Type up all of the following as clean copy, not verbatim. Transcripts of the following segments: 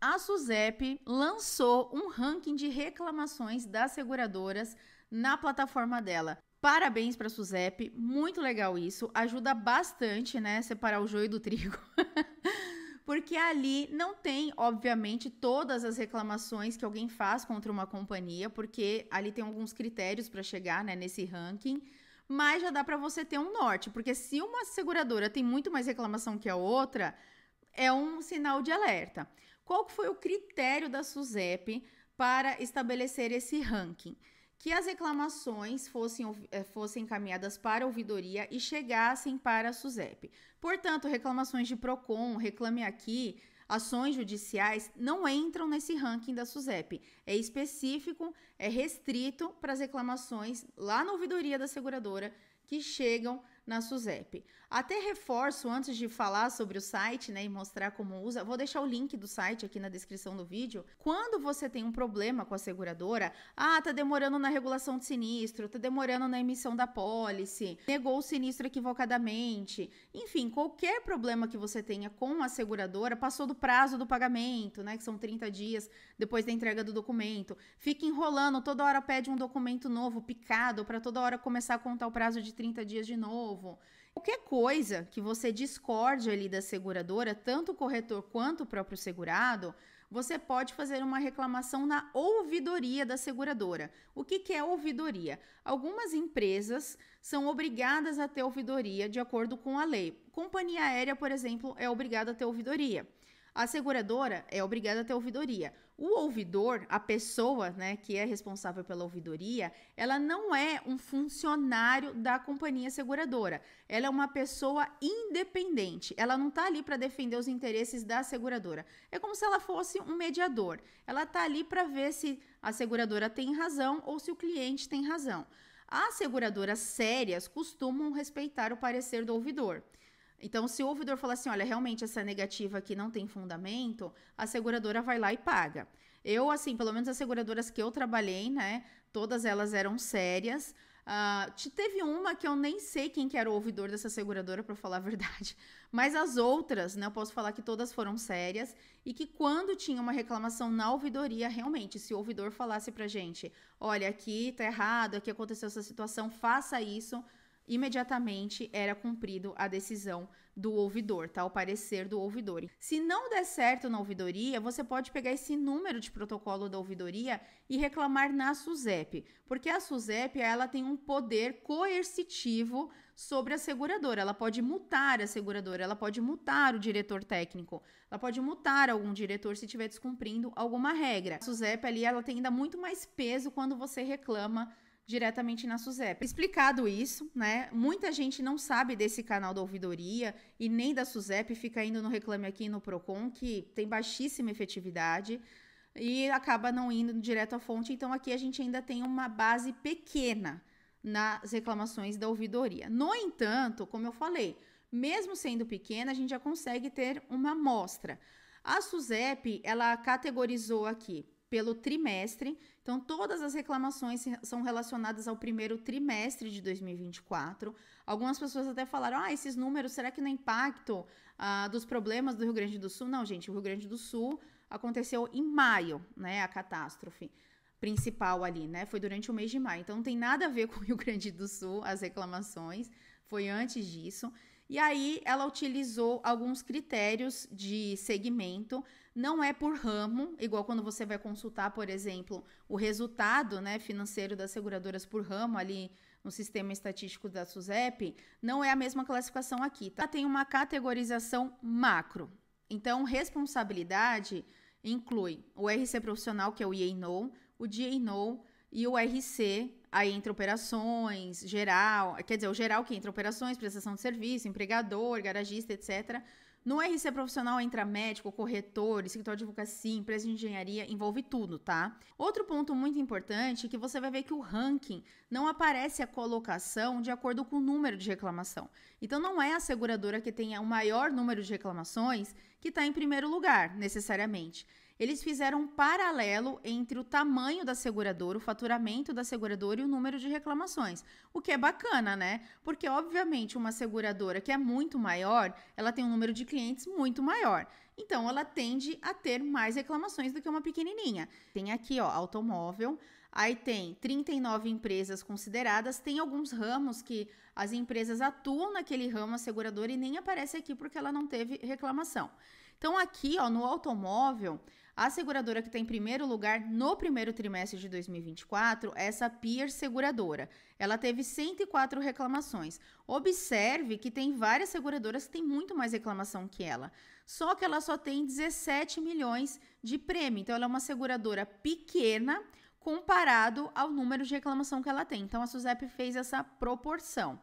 A SUSEP lançou um ranking de reclamações das seguradoras na plataforma dela. Parabéns para a SUSEP, muito legal isso, ajuda bastante, né, separar o joio do trigo. Porque ali não tem, obviamente, todas as reclamações que alguém faz contra uma companhia, porque ali tem alguns critérios para chegar, né, nesse ranking, mas já dá para você ter um norte, porque se uma seguradora tem muito mais reclamação que a outra, é um sinal de alerta. Qual foi o critério da SUSEP para estabelecer esse ranking? Que as reclamações fossem encaminhadas para a ouvidoria e chegassem para a SUSEP. Portanto, reclamações de PROCON, Reclame Aqui, ações judiciais não entram nesse ranking da SUSEP. É específico, é restrito para as reclamações lá na ouvidoria da seguradora que chegam na SUSEP. Até reforço, antes de falar sobre o site, né, e mostrar como usa, vou deixar o link do site aqui na descrição do vídeo. Quando você tem um problema com a seguradora, tá demorando na regulação de sinistro, tá demorando na emissão da pólice, negou o sinistro equivocadamente, enfim, qualquer problema que você tenha com a seguradora, passou do prazo do pagamento, né, que são 30 dias depois da entrega do documento, fica enrolando, toda hora pede um documento novo, picado, para toda hora começar a contar o prazo de 30 dias de novo. Qualquer coisa que você discorde ali da seguradora, tanto o corretor quanto o próprio segurado, você pode fazer uma reclamação na ouvidoria da seguradora. O que é ouvidoria? Algumas empresas são obrigadas a ter ouvidoria de acordo com a lei. Companhia aérea, por exemplo, é obrigada a ter ouvidoria. A seguradora é obrigada a ter ouvidoria. O ouvidor, a pessoa, né, que é responsável pela ouvidoria, ela não é um funcionário da companhia seguradora. Ela é uma pessoa independente. Ela não está ali para defender os interesses da seguradora. É como se ela fosse um mediador. Ela está ali para ver se a seguradora tem razão ou se o cliente tem razão. As seguradoras sérias costumam respeitar o parecer do ouvidor. Então, se o ouvidor falar assim, olha, realmente essa negativa aqui não tem fundamento, a seguradora vai lá e paga. Eu, assim, pelo menos as seguradoras que eu trabalhei, né, todas elas eram sérias. Teve uma que eu nem sei quem que era o ouvidor dessa seguradora, para falar a verdade. Mas as outras, né, eu posso falar que todas foram sérias e que quando tinha uma reclamação na ouvidoria, realmente, se o ouvidor falasse pra gente, olha, aqui tá errado, aqui aconteceu essa situação, faça isso, imediatamente era cumprido a decisão do ouvidor, tá? O parecer do ouvidor. Se não der certo na ouvidoria, você pode pegar esse número de protocolo da ouvidoria e reclamar na SUSEP, porque a SUSEP, ela tem um poder coercitivo sobre a seguradora. Ela pode multar a seguradora, ela pode multar o diretor técnico, ela pode multar algum diretor se estiver descumprindo alguma regra. A SUSEP ali, ela tem ainda muito mais peso quando você reclama diretamente na SUSEP. Explicado isso, né? Muita gente não sabe desse canal da ouvidoria e nem da SUSEP, fica indo no Reclame Aqui e no PROCON, que tem baixíssima efetividade e acaba não indo direto à fonte. Então, aqui a gente ainda tem uma base pequena nas reclamações da ouvidoria. No entanto, como eu falei, mesmo sendo pequena, a gente já consegue ter uma amostra. A SUSEP, ela categorizou aqui pelo trimestre, então todas as reclamações são relacionadas ao primeiro trimestre de 2024. Algumas pessoas até falaram, esses números, será que no impacto dos problemas do Rio Grande do Sul? Não, gente, o Rio Grande do Sul aconteceu em maio, né, a catástrofe principal ali, né, foi durante o mês de maio, então não tem nada a ver com o Rio Grande do Sul, as reclamações, foi antes disso. E aí ela utilizou alguns critérios de segmento, não é por ramo, igual quando você vai consultar, por exemplo, o resultado, né, financeiro das seguradoras por ramo ali no sistema estatístico da SUSEP, não é a mesma classificação aqui, tá? Tem uma categorização macro. Então, responsabilidade inclui o RC profissional, que é o E&O, o D&O e o RC, aí entra operações, geral, quer dizer, o geral que entra operações, prestação de serviço, empregador, garagista, etc. No RC profissional entra médico, corretor, escritório de advocacia, empresa de engenharia, envolve tudo, tá? Outro ponto muito importante é que você vai ver que o ranking não aparece a colocação de acordo com o número de reclamação. Então, não é a seguradora que tenha o maior número de reclamações que está em primeiro lugar, necessariamente. Eles fizeram um paralelo entre o tamanho da seguradora, o faturamento da seguradora e o número de reclamações. O que é bacana, né? Porque, obviamente, uma seguradora que é muito maior, ela tem um número de clientes muito maior. então ela tende a ter mais reclamações do que uma pequenininha. Tem aqui, ó, automóvel, aí tem 39 empresas consideradas, tem alguns ramos que as empresas atuam naquele ramo, a seguradora, e nem aparece aqui porque ela não teve reclamação. Então aqui, ó, no automóvel, a seguradora que está em primeiro lugar no primeiro trimestre de 2024 é essa Peer Seguradora. Ela teve 104 reclamações. Observe que tem várias seguradoras que têm muito mais reclamação que ela. Só que ela só tem 17 milhões de prêmio. Então, ela é uma seguradora pequena comparado ao número de reclamação que ela tem. Então, a SUSEP fez essa proporção.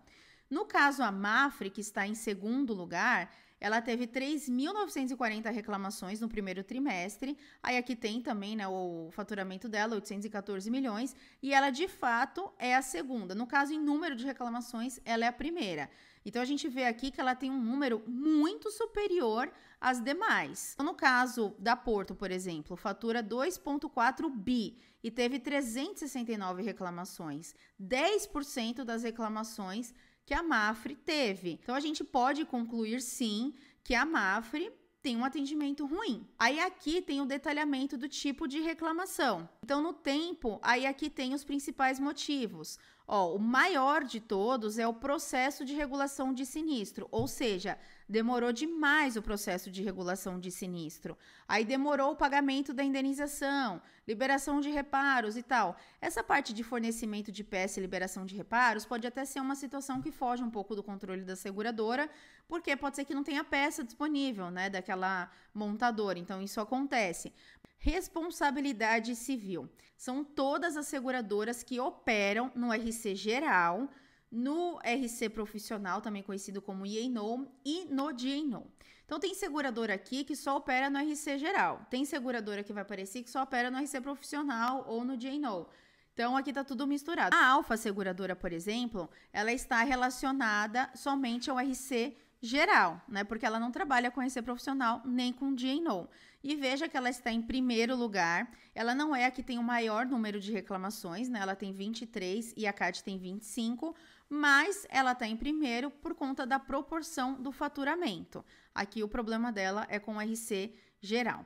No caso, a Mafre, que está em segundo lugar, ela teve 3.940 reclamações no primeiro trimestre. Aí aqui tem também, né, o faturamento dela, 814 milhões. E ela, de fato, é a segunda. No caso, em número de reclamações, ela é a primeira. Então, a gente vê aqui que ela tem um número muito superior às demais. No caso da Porto, por exemplo, fatura 2,4 bi e teve 369 reclamações. 10% das reclamações que a Mafre teve. Então, a gente pode concluir, sim, que a Mafre tem um atendimento ruim. Aí, aqui tem o detalhamento do tipo de reclamação. Então, no tempo, aí aqui tem os principais motivos. Ó, o maior de todos é o processo de regulação de sinistro, ou seja, demorou demais o processo de regulação de sinistro. Aí demorou o pagamento da indenização, liberação de reparos e tal. Essa parte de fornecimento de peça e liberação de reparos pode até ser uma situação que foge um pouco do controle da seguradora, porque pode ser que não tenha peça disponível, né, daquela montadora. Então, isso acontece. Responsabilidade civil. São todas as seguradoras que operam no RC geral, no RC profissional, também conhecido como E&O, e no D&O. Então, tem seguradora aqui que só opera no RC geral. Tem seguradora que vai aparecer que só opera no RC profissional ou no D&O. Então, aqui tá tudo misturado. A Alfa Seguradora, por exemplo, ela está relacionada somente ao RC geral, né? Porque ela não trabalha com RC profissional nem com D&O. E veja que ela está em primeiro lugar. Ela não é a que tem o maior número de reclamações, né? Ela tem 23 e a CAT tem 25, mas ela está em primeiro por conta da proporção do faturamento. Aqui o problema dela é com o RC geral.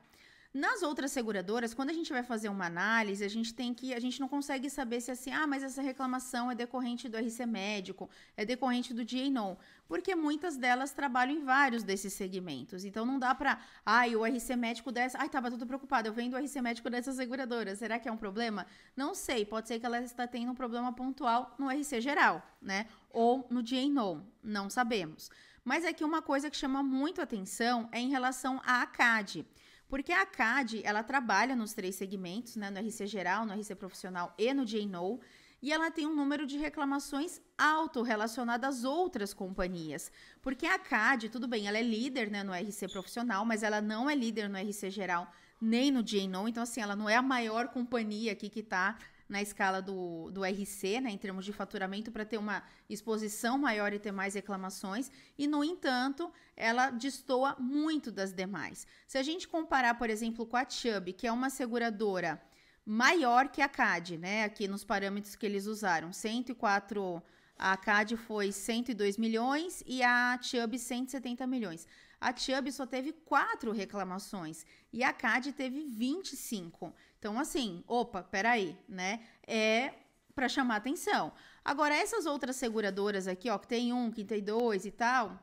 Nas outras seguradoras, quando a gente vai fazer uma análise, a gente não consegue saber se assim, mas essa reclamação é decorrente do RC médico, é decorrente do D&O, porque muitas delas trabalham em vários desses segmentos. Então não dá para, o RC médico dessa, tava tudo preocupada, eu vendo o RC médico dessa seguradora, será que é um problema? Não sei, pode ser que ela está tendo um problema pontual no RC geral, né? Ou no D&O, não sabemos. Mas aqui uma coisa que chama muito atenção é em relação à ACAD. Porque a ACAD, ela trabalha nos três segmentos, né, no RC geral, no RC profissional e no D&O, e ela tem um número de reclamações alto relacionado às outras companhias. Porque a ACAD, tudo bem, ela é líder, né, no RC profissional, mas ela não é líder no RC geral nem no D&O, então assim, ela não é a maior companhia aqui que está na escala do RC, né, em termos de faturamento, para ter uma exposição maior e ter mais reclamações, e, no entanto, ela destoa muito das demais. Se a gente comparar, por exemplo, com a Chubb, que é uma seguradora maior que a CAD, né, aqui nos parâmetros que eles usaram, 104, a CAD foi 102 milhões e a Chubb 170 milhões. A Chubb só teve 4 reclamações e a CAD teve 25. Então, assim, peraí, né? É para chamar atenção. Agora, essas outras seguradoras aqui, ó, que tem 1, que tem 2 e tal,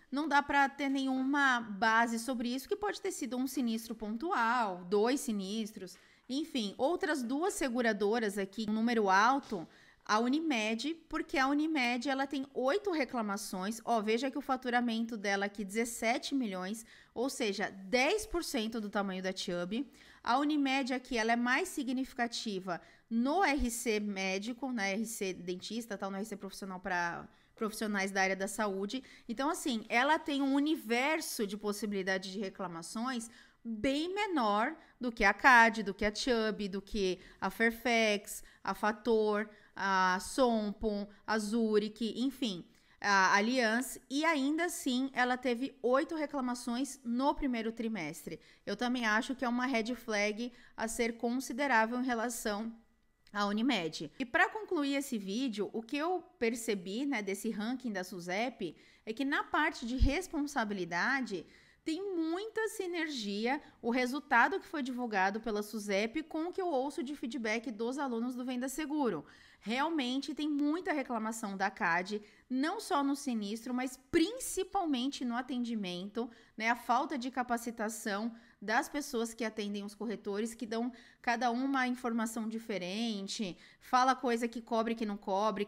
não dá para ter nenhuma base sobre isso, que pode ter sido um sinistro pontual, 2 sinistros, enfim. Outras 2 seguradoras aqui, um número alto, a Unimed, porque a Unimed ela tem 8 reclamações. Veja que o faturamento dela aqui 17 milhões, ou seja, 10% do tamanho da Chubb. A Unimed aqui ela é mais significativa no RC médico, na RC dentista, no RC profissional para profissionais da área da saúde. Então, assim, ela tem um universo de possibilidade de reclamações bem menor do que a CAD, do que a Chubb, do que a Fairfax, a Fator, a Sompo, a Zurich, enfim, a Allianz, e ainda assim ela teve 8 reclamações no primeiro trimestre. Eu também acho que é uma red flag a ser considerável em relação à Unimed. E para concluir esse vídeo, o que eu percebi, né, desse ranking da SUSEP é que na parte de responsabilidade tem muita sinergia o resultado que foi divulgado pela SUSEP com o que eu ouço de feedback dos alunos do Venda Seguro. Realmente tem muita reclamação da CAD, não só no sinistro, mas principalmente no atendimento, né? A falta de capacitação das pessoas que atendem os corretores, que dão cada uma informação diferente, fala coisa que cobre que não cobre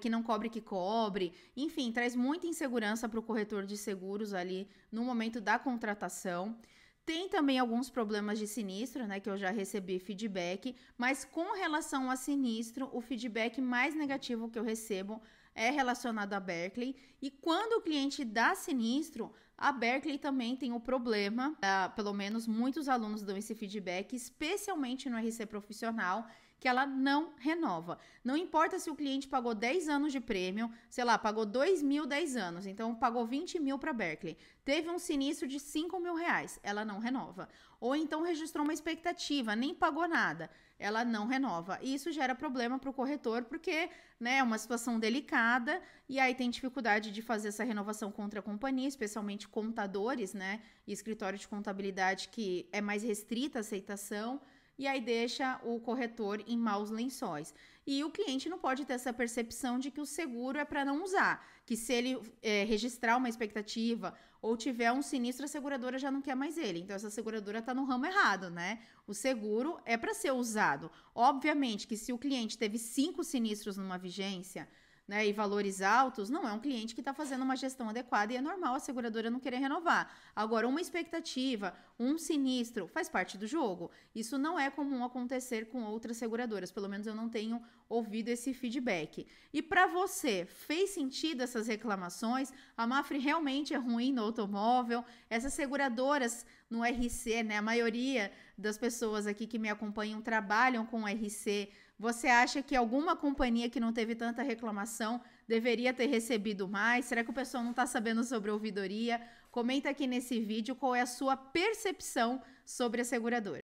que cobre, enfim, traz muita insegurança para o corretor de seguros ali no momento da contratação. Tem também alguns problemas de sinistro, né, que eu já recebi feedback, mas com relação a sinistro, o feedback mais negativo que eu recebo é relacionado à Berkley. E quando o cliente dá sinistro, a Berkley também tem o problema, pelo menos muitos alunos dão esse feedback, especialmente no RC profissional, que ela não renova. Não importa se o cliente pagou 10 anos de prêmio, sei lá, pagou 2 mil 10 anos, então pagou 20 mil para a Berkley. Teve um sinistro de 5 mil reais, ela não renova. Ou então registrou uma expectativa, nem pagou nada, ela não renova. E isso gera problema para o corretor, porque né, é uma situação delicada e aí tem dificuldade de fazer essa renovação contra a companhia, especialmente contadores, né, e escritório de contabilidade que é mais restrita a aceitação. E aí deixa o corretor em maus lençóis. E o cliente não pode ter essa percepção de que o seguro é para não usar, que se ele registrar uma expectativa ou tiver um sinistro, a seguradora já não quer mais ele. Então, essa seguradora está no ramo errado, né? O seguro é para ser usado. Obviamente que se o cliente teve 5 sinistros numa vigência, né, e valores altos, não é um cliente que está fazendo uma gestão adequada e é normal a seguradora não querer renovar. Agora, uma expectativa, um sinistro, faz parte do jogo. Isso não é comum acontecer com outras seguradoras, pelo menos eu não tenho ouvido esse feedback. E para você, fez sentido essas reclamações? A Mafre realmente é ruim no automóvel? Essas seguradoras no RC, né, a maioria das pessoas aqui que me acompanham trabalham com RC. Você acha que alguma companhia que não teve tanta reclamação deveria ter recebido mais? Será que o pessoal não está sabendo sobre a ouvidoria? Comenta aqui nesse vídeo qual é a sua percepção sobre a seguradora.